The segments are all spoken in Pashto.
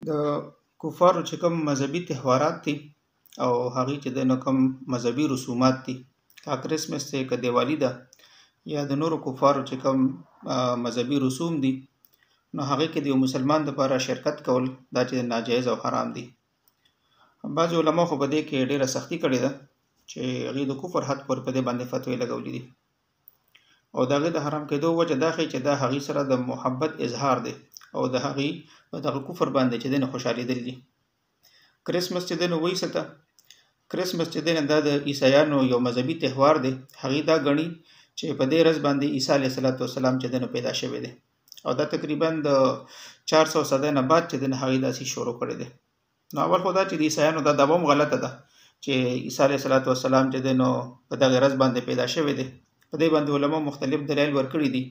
د کفارو چې کوم مذهبي تهوارات دي او هغې چې دی نو کوم مذهبي رسومات دي، که کرسمس دی که دیوالي ده یا د نورو کفارو چې کوم مذهبي رسوم دي، نو هغې کې د یو مسلمان دپاره شرکت کول دا چې ناجایز او حرام دي. بعضې علما خو په دې کې ډېره سختي کړې ده چې هغې د کفر حد پورې په دې باندې فتوې لګولي دي او د هغې د حرام کېدو وجه دا ښیي چې دا هغې سره د محبت اظهار دی او د هغې په دغه کفر باندې چې دی نو خوشحالېدل دي. کرسمس چې دی نو وایي څه ته؟ کرسمس چې دی نو دا د عیسایانو یو مذهبي تهوار دی. هغې دا ګڼي چې په دې ورځ باندې عیسی علیه السلام چې دی نو پیدا شوی دی او دا تقریبا د 400 صدۍ نه بعد چې دی نو هغې داسې شروع کړی دی. نو اول خو دا چې د عیسایانو دا دعوه هم غلطه ده چې عیسی علیه السلام چې دی نو په دغه ورځ باندې پیدا شوی دی. په دې باندې علما مختلف دلایل ورکړي دي.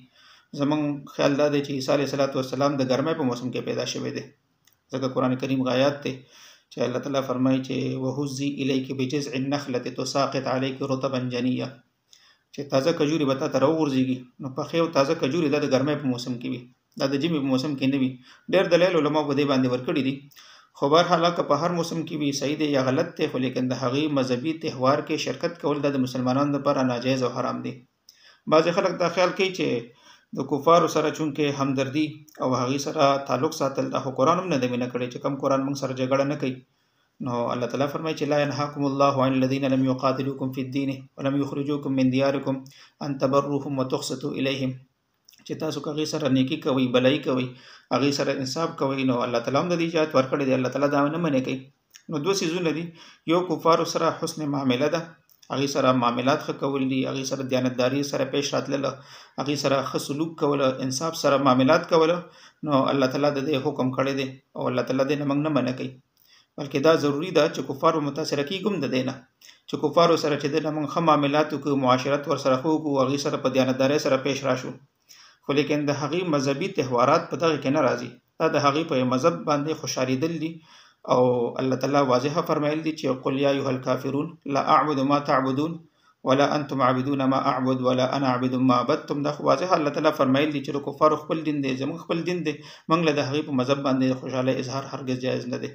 زمونږ خیال دا دی چې عیسی علیه السلام د ګرمۍ په موسم کې پیدا شوی دی، ځکه قرآن کریم آیات دی چې الله تعالی فرمایي چې وهزي الیک بجذع النخلة تساقط علیک رطبا جنیا، چې تازه کجوري به تا ته راوغورځېږي. نو پخې او تازه کجوري دا د ګرمۍ په موسم کې وي، دا د ژمي په موسم کې نه وي. ډېر دلایل علما په دې باندې ورکړي دي. خو بهرحال که په هر موسم کې وي صحیح دی یا غلط دی، خو لیکن د هغې مذهبي تهوار کې شرکت کول دا د مسلمانانو لپاره ناجایز او حرام دی. بعضې خلک دا خیال کوي چې د کفارو سره چونکې همدردي او هغې سره تعلق ساتل دا خو قرآن هم نه دی منع کړی چې کوم قرآن موږ سره جګړه نه کوي. نو الله تعالی فرمایي چې لا ينهاكم الله عن الذين لم يقاتلوكم في الدين ولم يخرجوكم من دياركم ان تبروهم وتقسطوا اليهم، چې تاسو که هغې سره نیکي کوئ، بلایي کوئ، هغې سره انصاف کوئ، نو الله تعالی هم د دې اجازت ورکړی دی. الله تعالی دا نه منع کوي. نو دوه څیزونه دي، یو کفارو سره حسن معامله ده، هغې سره معاملات ښه کول دي، هغې سره دیانتداري سره پیش راتلله، هغې سره ښه سلوک کوله، انصاف سره معاملات کوله. نو الله تعالی د دې حکم کړی دی او الله تعالی دې نه موږ نه منع کوي، بلکې دا ضروري ده چې کفارو متاثره کېږو هم د دې نه، چې کفارو سره چې دی نه موږ ښه معاملات وکړو، معاشرت ورسره ښه وکړو، هغې سره په دیانتدارۍ سره پیش راشو. خو لیکن د هغې مذهبي تهوارات په دغه کې نه راځي، دا د هغې په مذهب باندې خوشحالېدل دي. او الله تعالی واضحه فرمایل دي چې قل یا ایها الکافرون لا اعبد ما تعبدون ولا انتم عابدون ما اعبد ولا انا عابد ما عبدتم. دا واضحه الله تعالی فرمایل دي چې کفار خپل دین دی، زموږ خپل دین دی، موږ له د هغې په مذهب باندې خوشحاله اظهار هرګز جایز نه دی.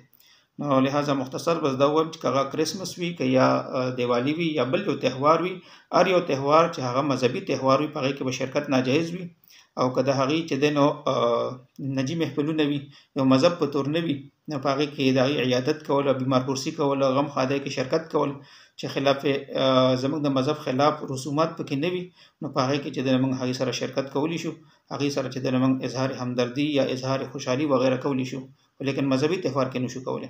نو لهذا مختصر بس دا وایم چې که هغه کرسمس وي که یا دیوالي وي یا بل یو تهوار وي، هر یو تهوار چې هغه مذهبي تهوار وي په هغې کې به شرکت ناجایز وي. او که د هغې چې دی نو نجي محفلونه وي، یو مذهب په تور نه وي، نو په هغې کې د هغې عیادت کول او بیمارپرسي کول او غم ښادۍ کې شرکت کول چې خلاف زموږ د مذهب خلاف رسومات پکې نه وي، نو په هغې کې چې دی موږ هغې سره شرکت کولی شو، هغې سره چې دی موږ اظهار همدردي یا اظهار خوشحالي وغیره کولی شو، لیکن مذهبي تهوار کې نشو کولی.